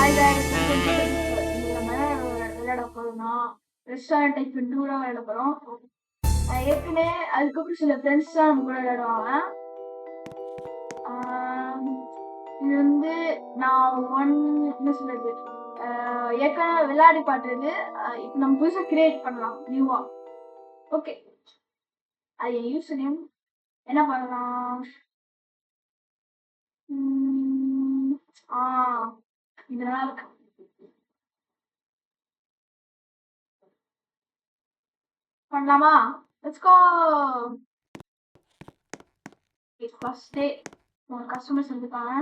Hi guys, welcome to இன்னைக்கு நம்ம விளையாட போறோம்னா ரெஸ்டாரண்ட் டைப் டூரா விளையாட போறோம். ஏற்கனவே அதுக்கப்புறம் சில ஃப்ரெண்ட்ஸ் தான் நம்ம கூட விளையாடுவாங்க. இது வந்து நான் என்ன சொல்றது, ஏற்கனவே விளையாடி பாட்டுறது. இப்போ நம்ம புதுசாக கிரியேட் பண்ணலாம் நியூவா. ஓகே, அது என் யூஸ் நேம் என்ன பண்ணலாம்? இதெல்லாம் இருக்கு. பண்ணலாமா? Let's go. First day customers வந்துருக்காங்க.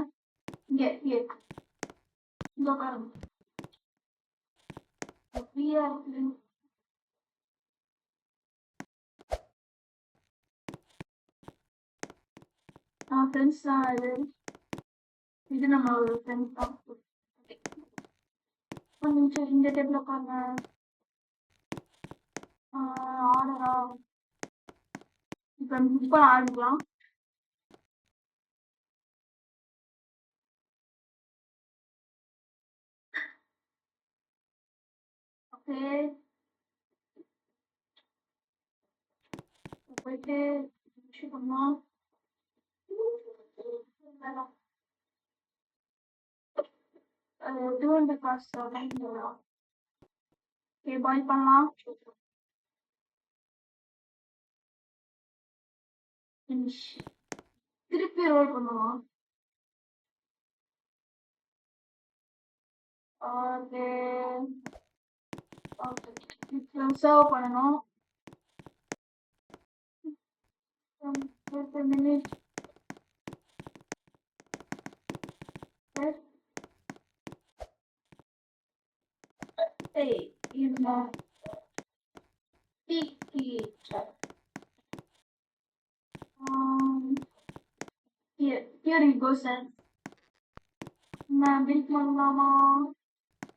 இங்கே இங்கே உட்காருங்க. ஃப்ரீயா இருக்கு. நம்ம ஃப்ரெண்ட்ஸ் தான். இது நம்ம ஒரு ஃப்ரெண்ட்ஸ் தான். ஒரு நிமிஷம் இந்த டேபிள் உட்காருங்க. ஆர்டரா இப்போ புக் பண்ண ஆரம்பிக்கலாம். ஓகே, போயிட்டு விஷயம் பண்ணலாம். டூ காசு ஓகே, பாய் பண்ணலாம். திருப்பி ரோல் பண்ணுவோம். ஓகே, சர்வ் பண்ணணும். Minute here you go sir. நான் பில்ட் பண்ணலாமா?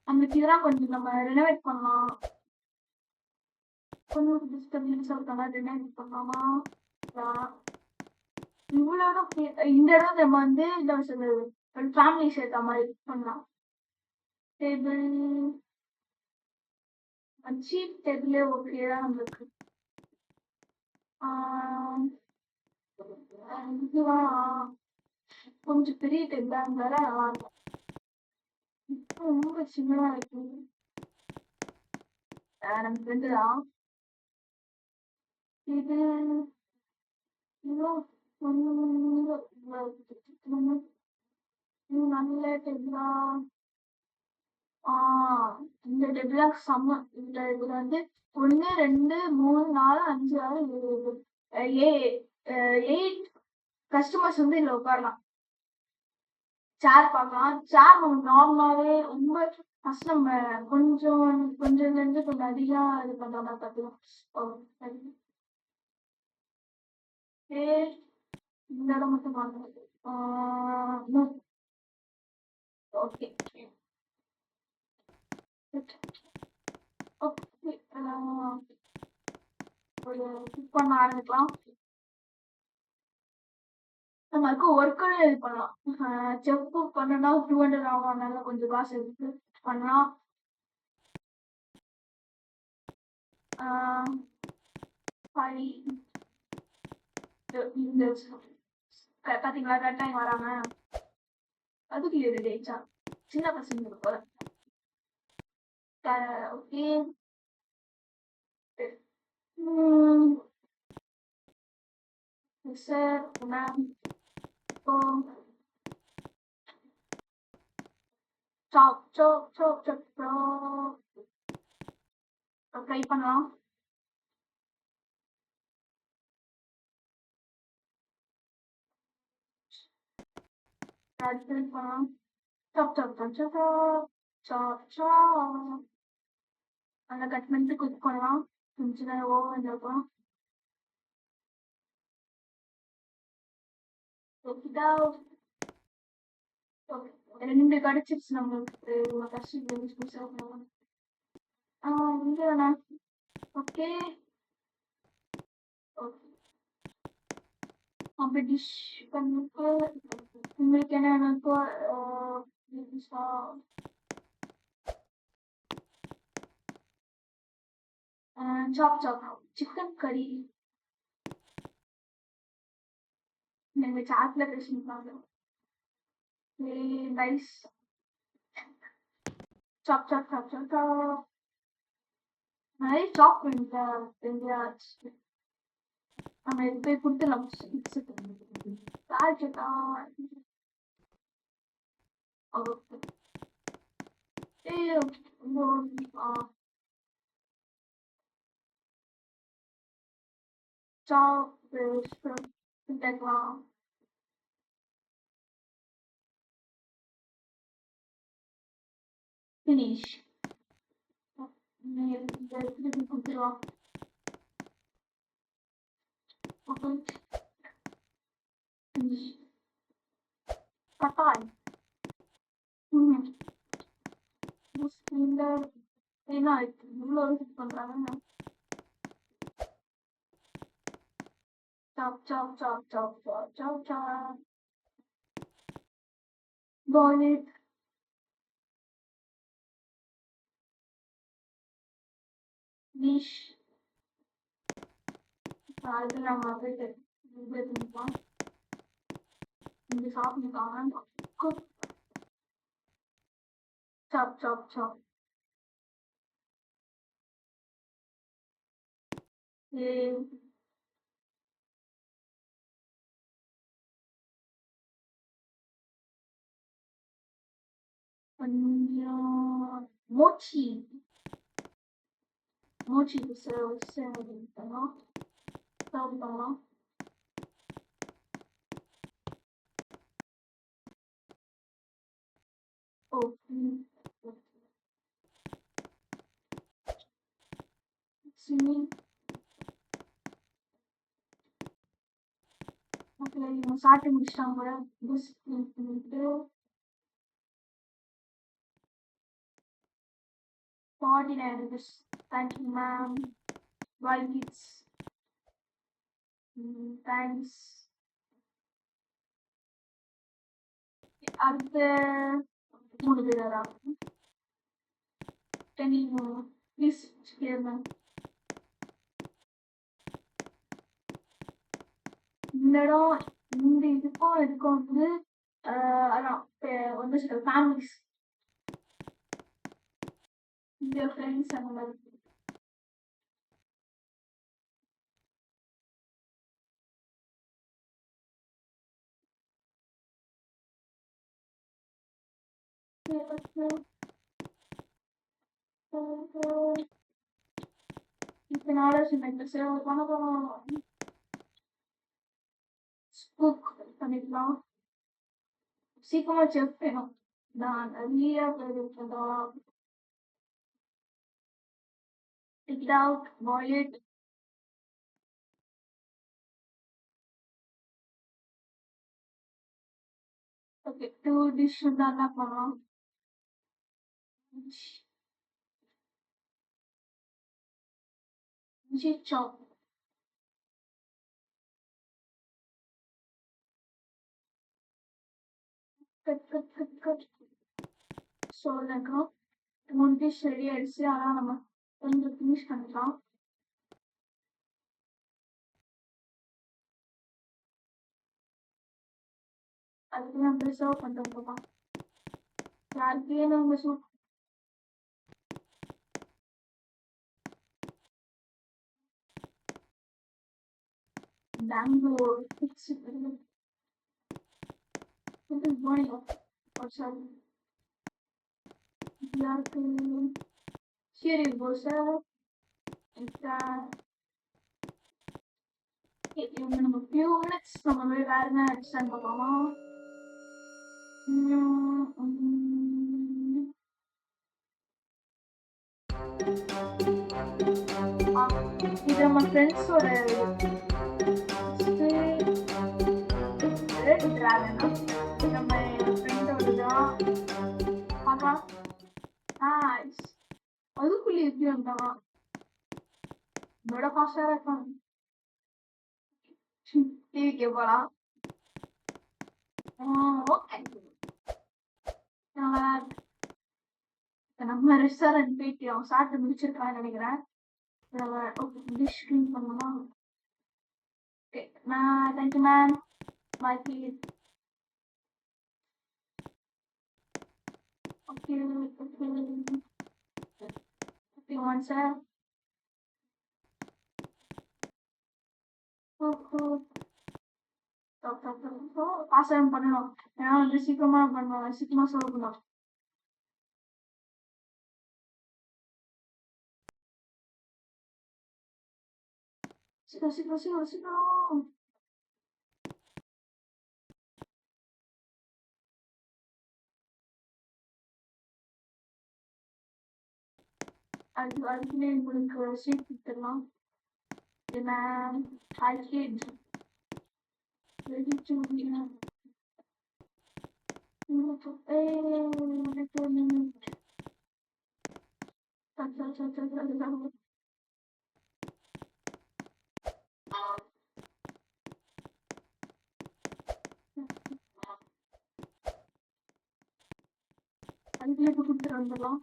அந்த இதெல்லாம் கொஞ்சம் நம்ம ரெனோவேட் பண்ணலாம். கொஞ்சம் டிஸ்டர்பன்ஸ் இருக்காங்க, ரெனோவேட் பண்ணலாமா? இவ்வளோ இந்த இடம் நம்ம வந்து என்ன சொல்றது, ஒரு ஃபேமிலி சேர்த்த மாதிரி பண்ணலாம். டேபிள் சீப் டேபிளே ஓகே தான் நம்மளுக்கு. இதுதான் கொஞ்சம் பெரிய டேபிளா இருந்தால நல்லா இருக்கும். இப்போ ரொம்ப சின்னதா இருக்கு. நம்ம ஃப்ரெண்டு தான் இது. நல்ல டேபிளா. இந்த டேபிளா செம்ம. இந்த இதுல வந்து 1 2 3 4 5 6 7 8 கஸ்டமர்ஸ் வந்து இதுல உட்காரலாம். சேர் பார்க்கலாம். சேர் நம்ம நார்மலாவே ரொம்ப ஃபர்ஸ்ட் நம்ம கொஞ்சம் கொஞ்சம் அதிகம் இது பண்ற மாதிரி பார்த்துக்கலாம். இந்த இடம் மட்டும் வாங்க. ஓகே ஓகே, குக் பண்ண ஆரம்பிக்கலாம். நமக்கு ஒர்க்கரும் இது பண்ணலாம். செஃப் பண்ணனா 200 ஆகும், அதனால கொஞ்சம் காசு எடுத்து பண்ணலாம். பாத்தீங்களா கரெக்டா வராங்க. அதுக்கு ரெடி ஆயிடுச்சா? சின்ன பசங்க போல. ஓகே, சார் மேம் ட்ரை பண்ணலாம். பண்ணலாம். அந்த கட் பண்ணிட்டு குக் பண்ணலாம். கொஞ்ச நேரம் ஓவன் இருக்கும். ரெண்டு கடிச்சிருச்சு நம்மளுக்கு. கஷ்டம். இங்க வேணா. ஓகே அப்படி டிஷ் பண்ணிட்டு உங்களுக்கு என்ன வேணும்? சாப் சாப் சிக்கன் கறி எங்க சாட்ல பேசியிருப்பாங்க. ரைஸ் சாப் சாப் சாப் சாப் சாப் நிறைய சாப் பண்ணிட்டு நம்ம இது போய் கொடுத்துடலாம். ராஜதா சாப் finish. கொடுத்துருவான். பட்டாய் என்ன இவ்வளோ விசிட் பண்றாங்க. சாப் சாப் சாப் சாப் சாப் சாப் சாப் boil it. Dish. அது நம்ம போயிட்டு இது பண்ணிக்கலாம். இங்க சாப்பிட்டுக்காங்க. குக் சாப் சாப் சாப் கொஞ்சம் மோச்சி மோச்சிக்கு சர்வ் பண்ணலாம். சர்வ் பண்ணலாம். ஓ ஸ்விம்மிங் ஓகே இவங்க சாப்பிட்டு முடிச்சிட்டாங்க. பிஸ் பண்ணிட்டு 49 rupees. Thank you, ma'am. Bye, kids. Thanks. அடுத்த 3 பேர் வராங்க. Can you please hear me? இந்த இடம் இந்த இதுக்கும் வந்து அதான் வந்து சில ஃபேமிலிஸ் இந்த ஃப்ரெண்ட்ஸ் அந்த மாதிரி இதனால சில பணம் குக் பண்ணிக்கலாம். சீக்கிரமா செஃப் வேணும். நான் நிறைய பேர் இருக்கா. Take it out, boil it. Okay, 2 dish தான் என்ன பண்ணலாம். chop. Cut. So like 3 dish ready ஆயிடுச்சு. ஆனா நம்ம கொஞ்சம் ஃபினிஷ் பண்ணிக்கலாம். அதுக்கு நம்ம சர்வ் பண்ணுறோம். யாருக்கு நம்ம சூப் பெங்களூர் ஃபிக்ஸ் இது போனிங் சாரி யாருக்கு சரி போசா நம்ம ஃபியூ மினிட்ஸ் நம்ம வேற என்ன எக்ஸ்டெண்ட் பண்ணலாமா. இது நம்ம ஃப்ரெண்ட்ஸோட நம்ம ஃப்ரெண்டோடதான் பார்க்கலாம். அதுக்குள்ளே எப்படி வந்தான் என்னோட பாஸ்டா இருக்கான். டிவிக்கு போலாம். ஓகே நம்ம ரெஸ்டாரண்ட் போயிட்டு அவன் சாப்பிட்டு முடிச்சிருக்கான்னு நினைக்கிறேன். டிஷ் க்ளீன் பண்ணணுமா? Okay. Thank you ma'am. Bye please. Okay, okay. Okay, one sir. ஓஹோ! Stop, stop, stop. ஸோ ஃபாஸ்ட்டா பண்ணணும். ஏன்னா வந்து சீக்கிரமா பண்ணணும். சீக்கிரமா சர்வ் பண்ணணும். சீக்கிரம், சீக்கிரம், சீக்கிரம், சீக்கிரம். அதுக்குள்ளே உங்களுக்கு சீட் கொடுத்துடலாம். Ma'am, I had ready to அதுக்குள்ளே கொடுத்துட்டு வந்துடலாம்.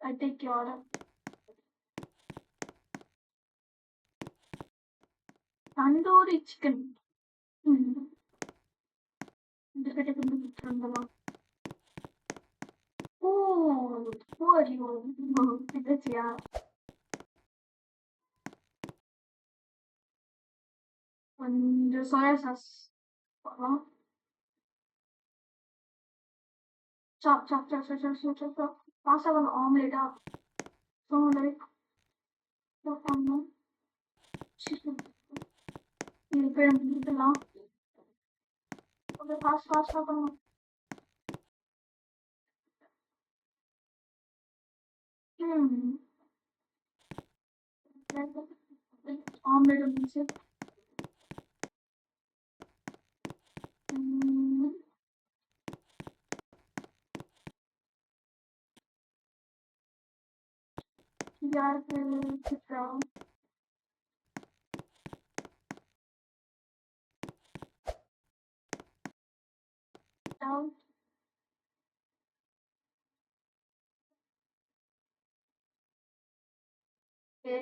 I take your order. Tandoori chicken. இந்த கட்டை கொண்டு கொடுத்துட்டு வந்துடலாம். ஓ, who are you? பிதாச்சியா? கொஞ்சம் சோயா சாஸ் போடலாம். சாப் சாப் சாப் சாப் சாப் சாப் சாப் சாப். பாஸ்தா வந்து ஆம்லேட்டா? ஸோ லைக் பண்ணணும். சிக்கன் இது போய் நம்ம கொடுத்துடலாம். ஓகே, ஃபாஸ்ட் ஃபாஸ்ட்டாக பண்ணணும். ஆம்லேட் வந்துச்சு. யாருக்கு Chitra? Doubt. Okay.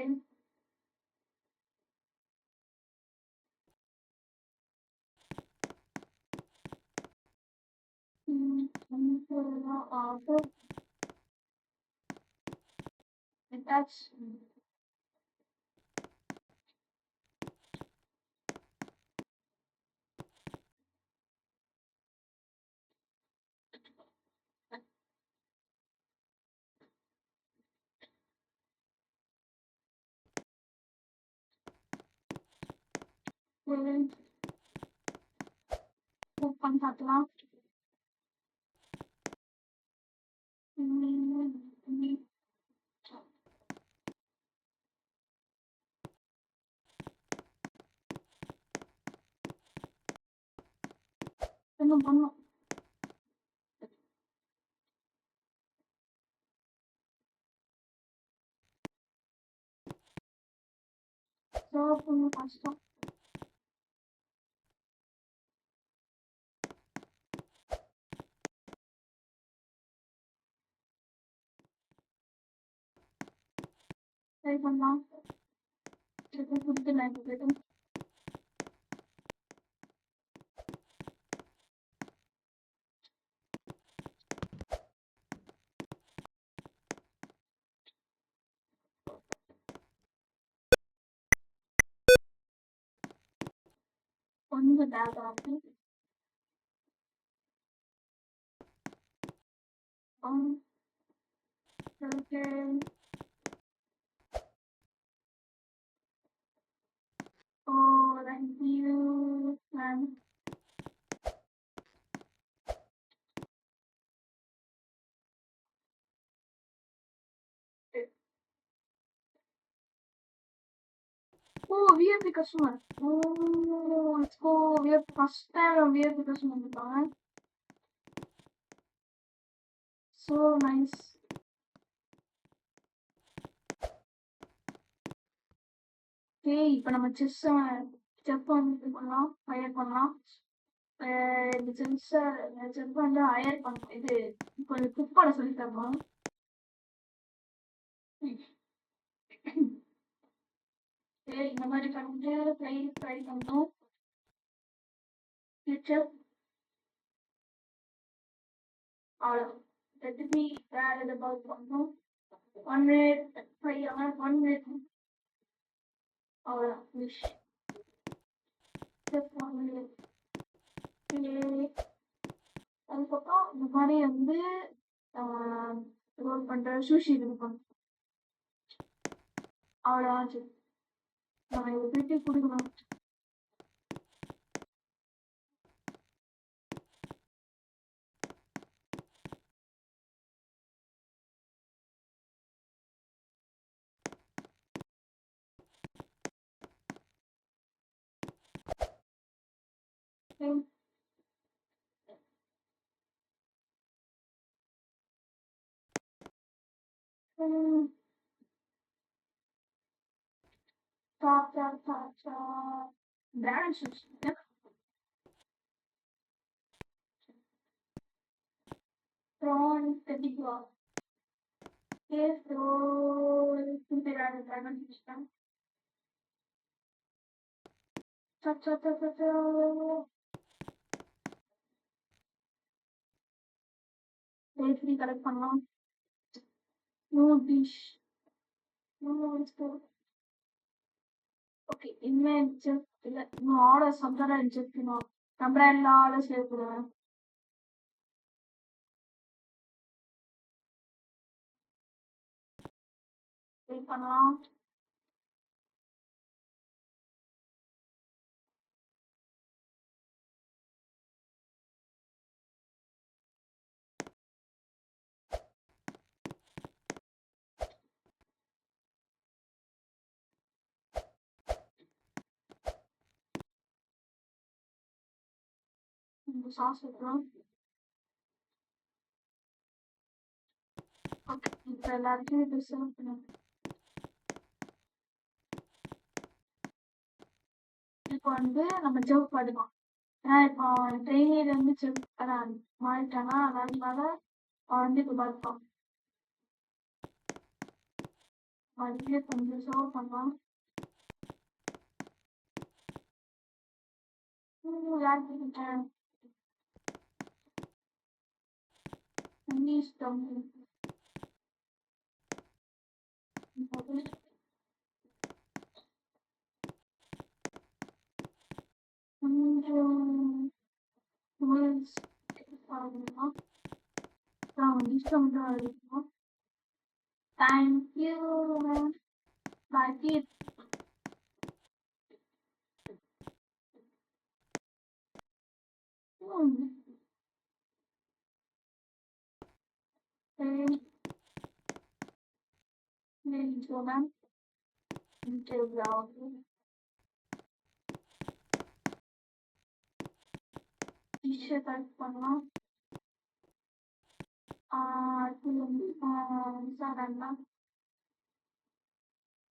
Order attach. Book பண்ணி பார்க்கலாம். இன்னும் பண்ணும். சர்வ் பண்ண கஷ்டம். ட்ரை பண்ணலாம். சிக்கன் கொடுத்து நான் போய்ட்டு கொஞ்சம் பேக் ஆகி okay. Oh, thank you ma'am. Oh, VIP customer. Oh, let's go. VIP first time VIP customer வந்திருக்காங்க. So nice. ஓகே, இப்போ நம்ம செஃப் வந்து இது பண்ணலாம், ஹையர் பண்ணலாம். இந்த செஃப் வந்து ஹையர் பண்ணலாம். இது கொஞ்சம் குக் பண்ண சொல்லி தரணும். சரி, இந்த மாதிரி பண்ணிட்டு ஃப்ரை பண்ணணும். கெச்சப் அவ்வளோ. திருப்பி வேற எதாவது பண்ணணும். 1 மினிட் ஃப்ரை ஆகணும். 1 மினிட் அவ்வளோதான் ஃபினிஷ். Just 1 minute. அதுக்கப்புறம் இந்த மாதிரி வந்து ரோல் பண்ற சூஷி இருக்கும். அவ்வளோதான் சரி. நம்ம இதை பிரிட்டி கொடுக்கணும். பிராண்ட் சூஷி ப்ரான் கட்டிக்குவா கலெக்ட் பண்ணலாம். New dish okay. இனிமேல் செக் இல்லை, இன்னும் ஆர்டர்ஸ் அப்புறம் செக் பண்ணணும். நம்ம எல்லா ஆர்டர்ஸ் சேர்க்குறேன். வெயிட் பண்ணலாம். இந்த சாஸ் வைக்கலாம். ஓகே, இப்போ எல்லாத்தையும் இது சர்வ் பண்ணணும். இப்போ வந்து நம்ம செவ் பண்ணிக்கலாம். ஏன்னா இப்போ ட்ரெயினில் வந்து செவ் அதான் மாறிட்டானா, அதனால அவன் வந்து இப்போ பார்ப்பான். மறுபடியும் கொஞ்சம் சர்வ் பண்ணலாம். யார்கிட்ட தண்ணி இஷ்டம் கொஞ்சம் நூடுல்ஸ் பண்ணலாம். அப்புறம் இஷ்டம் தான் இருக்கும். தேங்க்யூ பாக்கி மேம் டிஷ்ஷை கலெக்ட் பண்ணலாம். அது வந்து சாதாரண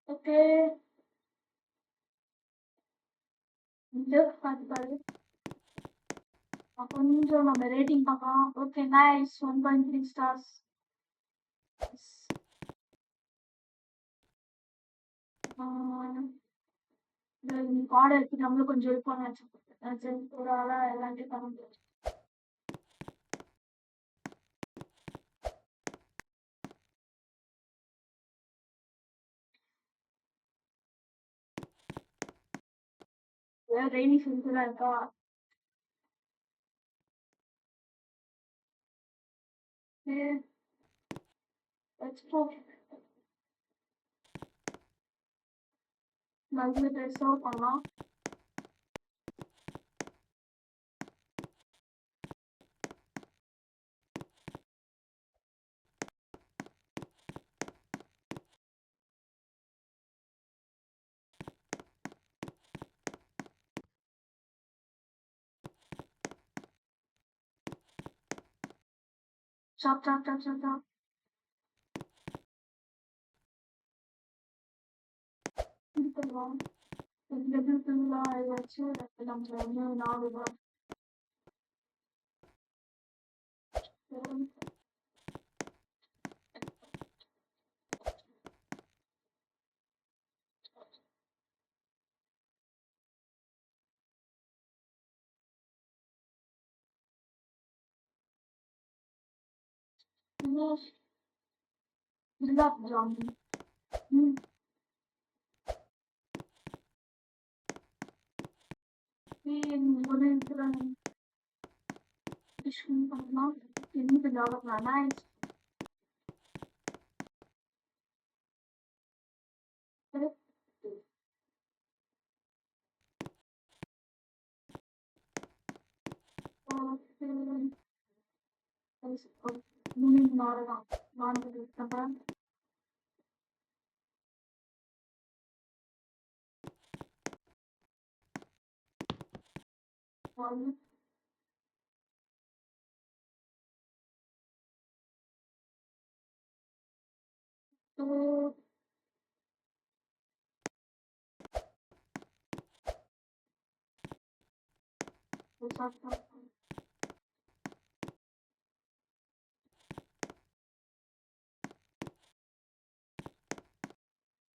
ஓகே. பார்த்து பாரு. கொஞ்சம் நம்ம ரேட்டிங் பார்க்கலாம். Okay, nice. 1.3 ஸ்டார்ஸ். ஆர்டர் எடுத்து நம்மளும் கொஞ்சம் இருப்போம். ஒரு ஆளாக எல்லாத்தையும் பண்ண முடியாது. ரெய்னி சீசன் இருக்கா? மறுபடியும் சர்வ் பண்ணலாம். சாப். இதுக்கெல்லாம் வெஜிடபிள்லாம் வச்சு நம்ம வந்து 4 ரூபாய். ஃபினிஷ் குலாப் ஜாமுன். ம். ஒரு இதுல டிஷ் பண்ணலாம். $10 நைஸ். $3 தான் வாங்குறது. அப்புறம் வந்து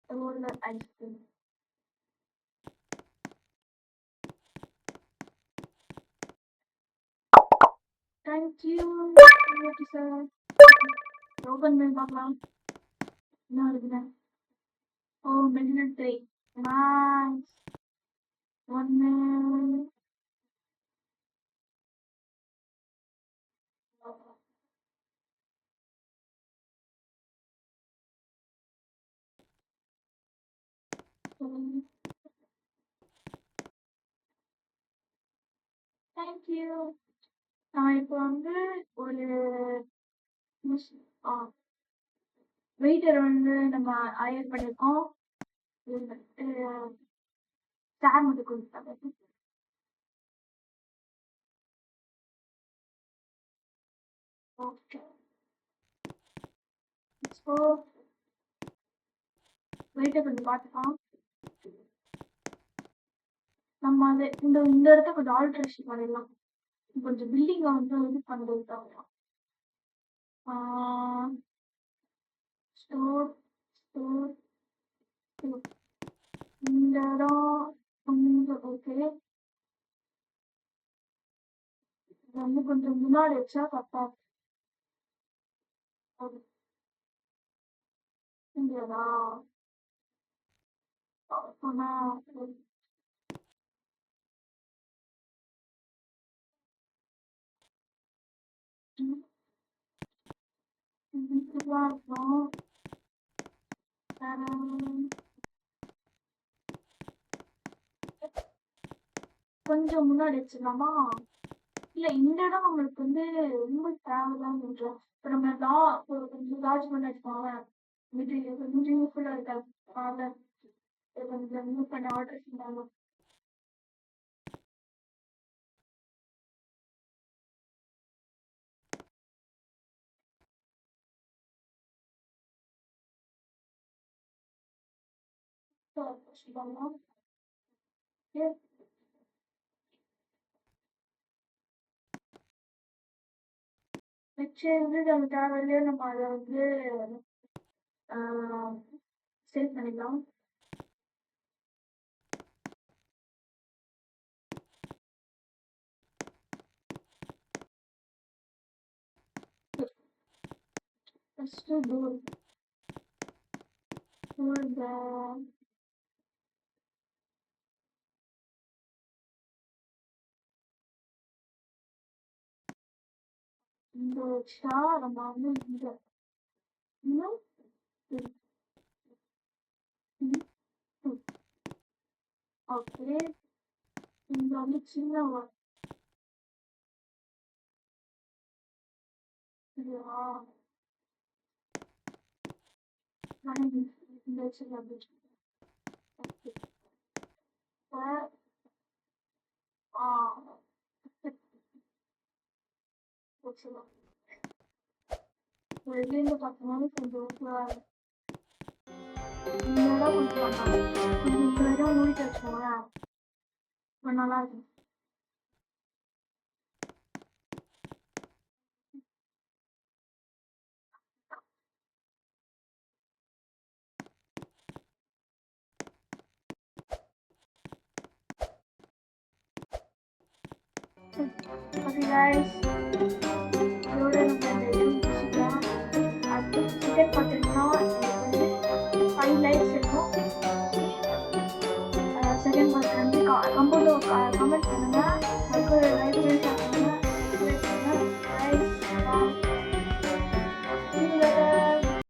roller ice cream. Thank you. Sir. Open பண்ணி பார்க்கலாம். என்ன இருக்குங்க? ஓ, மில்லியன் ட்ரே. நைஸ். ஒன்னு தேங்க்யூ. நான் இப்போ வந்து ஒரு வெயிட்டர் வந்து நம்ம ஹையர் பண்ணியிருக்கோம். இது வந்துட்டு ஸ்டார் மட்டும் கொடுத்தாங்க. ஓகே, ஸோ வெயிட்டர் கொஞ்சம் பார்த்துக்கலாம். நம்ம அது இந்த இந்த இடத்த கொஞ்சம் ஆல்ட்ரேஷன் பண்ணிடலாம். கொஞ்சம் பில்டிங்கை வந்து இது பண்ணுறது தவிர ஸ்டோர் ஸ்டோர் இந்த இடம் கொஞ்சம் ஓகே. இது வந்து கொஞ்சம் முன்னாடி வச்சா கரெக்டாக இருக்கும். இந்த இடம் அப்போனா இதுதான் இருக்கும். கொஞ்சம் முன்னாடி வச்சிடலாமா? இல்ல, இந்த இடம் நம்மளுக்கு வந்து ரொம்ப தேவைதான் நினைக்கிறேன். இப்ப நம்ம கொஞ்சம் லார்ஜ் பண்ண வச்சுக்கோங்க. இது கொஞ்சம் யூஸ்ஃபுல்லா இருக்காது. அதனால இதை கொஞ்சம் மூவ் பண்ண ஆர்டர் செஞ்சாங்க. சொல்லலாம். மிச்சம் இருந்து நம்ம தேவையில்லையோ நம்ம அதை வந்து சேவ் பண்ணிக்கலாம். First door the இந்த வச்சா நம்ம வந்து இந்த இன்னும் ஓகே. இங்க வந்து சின்ன இதுவா இந்த வச்சுக்கலாம். வச்சுக்கலாம். வெளியில பார்த்தோம்னாலும் கொஞ்சம் இந்த இடம் கொஞ்சம் பண்ணலாம். கொஞ்சம் இந்த இடம் மூடிட்டு வச்சுக்கோங்களேன், கொஞ்சம் நல்லா இருக்கும். Okay guys,